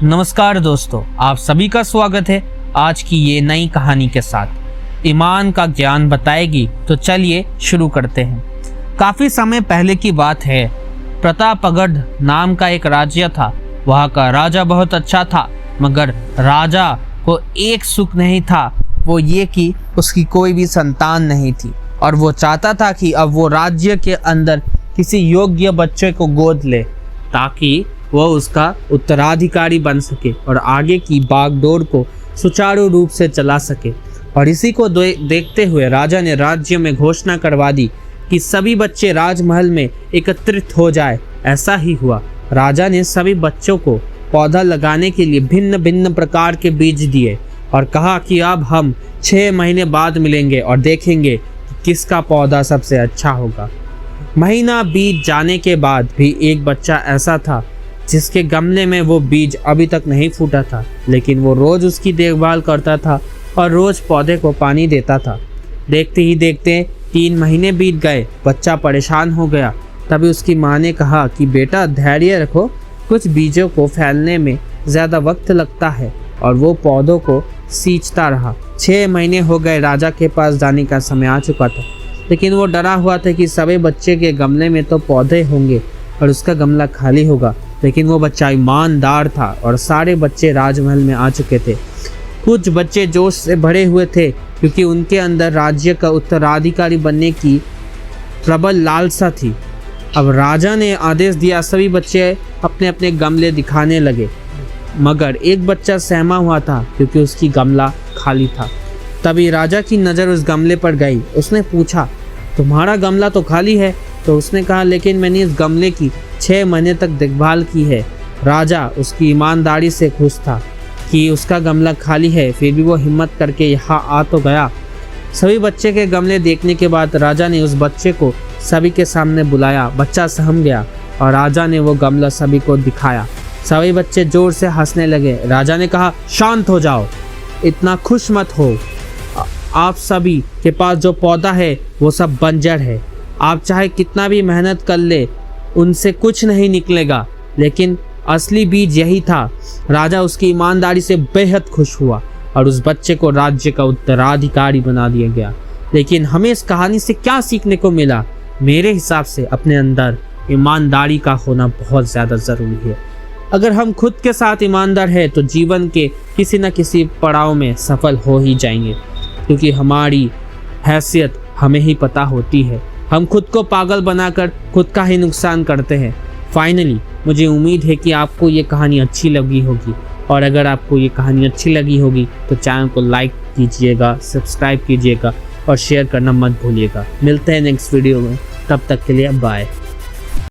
नमस्कार दोस्तों, आप सभी का स्वागत है आज की ये नई कहानी के साथ। ईमान का ज्ञान बताएगी, तो चलिए शुरू करते हैं। काफ़ी समय पहले की बात है। प्रतापगढ़ नाम का एक राज्य था। वहाँ का राजा बहुत अच्छा था, मगर राजा को एक सुख नहीं था, वो ये कि उसकी कोई भी संतान नहीं थी और वो चाहता था कि अब वो राज्य के अंदर किसी योग्य बच्चे को गोद ले ताकि वह उसका उत्तराधिकारी बन सके और आगे की बागडोर को सुचारू रूप से चला सके। और इसी को देखते हुए राजा ने राज्य में घोषणा करवा दी कि सभी बच्चे राजमहल में एकत्रित हो जाए। ऐसा ही हुआ। राजा ने सभी बच्चों को पौधा लगाने के लिए भिन्न भिन्न प्रकार के बीज दिए और कहा कि अब हम 6 महीने बाद मिलेंगे और देखेंगे कि किसका पौधा सबसे अच्छा होगा। महीना बीत जाने के बाद भी एक बच्चा ऐसा था जिसके गमले में वो बीज अभी तक नहीं फूटा था, लेकिन वो रोज उसकी देखभाल करता था और रोज पौधे को पानी देता था। देखते ही देखते 3 महीने बीत गए। बच्चा परेशान हो गया। तभी उसकी माँ ने कहा कि बेटा धैर्य रखो, कुछ बीजों को फैलने में ज़्यादा वक्त लगता है। और वो पौधों को सींचता रहा। 6 महीने हो गए। राजा के पास जाने का समय आ चुका था, लेकिन वो डरा हुआ था कि सभी बच्चे के गमले में तो पौधे होंगे और उसका गमला खाली होगा। लेकिन वो बच्चा ईमानदार था और सारे बच्चे राजमहल में आ चुके थे। कुछ बच्चे जोश से भरे हुए थे क्योंकि उनके अंदर राज्य का उत्तराधिकारी बनने की प्रबल लालसा थी। अब राजा ने आदेश दिया, सभी बच्चे अपने अपने गमले दिखाने लगे, मगर एक बच्चा सहमा हुआ था क्योंकि उसकी गमला खाली था। तभी राजा की नज़र उस गमले पर गई। उसने पूछा, तुम्हारा गमला तो खाली है? तो उसने कहा, लेकिन मैंने इस गमले की 6 महीने तक देखभाल की है। राजा उसकी ईमानदारी से खुश था कि उसका गमला खाली है, फिर भी वो हिम्मत करके यहाँ आ तो गया। सभी बच्चे के गमले देखने के बाद राजा ने उस बच्चे को सभी के सामने बुलाया। बच्चा सहम गया और राजा ने वो गमला सभी को दिखाया। सभी बच्चे जोर से हंसने लगे। राजा ने कहा, शांत हो जाओ, इतना खुश मत हो। आप सभी के पास जो पौधा है वो सब बंजर है। आप चाहे कितना भी मेहनत कर ले, उनसे कुछ नहीं निकलेगा। लेकिन असली बीज यही था। राजा उसकी ईमानदारी से बेहद खुश हुआ और उस बच्चे को राज्य का उत्तराधिकारी बना दिया गया। लेकिन हमें इस कहानी से क्या सीखने को मिला? मेरे हिसाब से अपने अंदर ईमानदारी का होना बहुत ज़्यादा ज़रूरी है। अगर हम खुद के साथ ईमानदार हैं तो जीवन के किसी न किसी पड़ाव में सफल हो ही जाएंगे, क्योंकि हमारी हैसियत हमें ही पता होती है। हम खुद को पागल बनाकर खुद का ही नुकसान करते हैं। फाइनली मुझे उम्मीद है कि आपको ये कहानी अच्छी लगी होगी, और अगर आपको ये कहानी अच्छी लगी होगी तो चैनल को लाइक कीजिएगा, सब्सक्राइब कीजिएगा और शेयर करना मत भूलिएगा। मिलते हैं नेक्स्ट वीडियो में, तब तक के लिए बाय।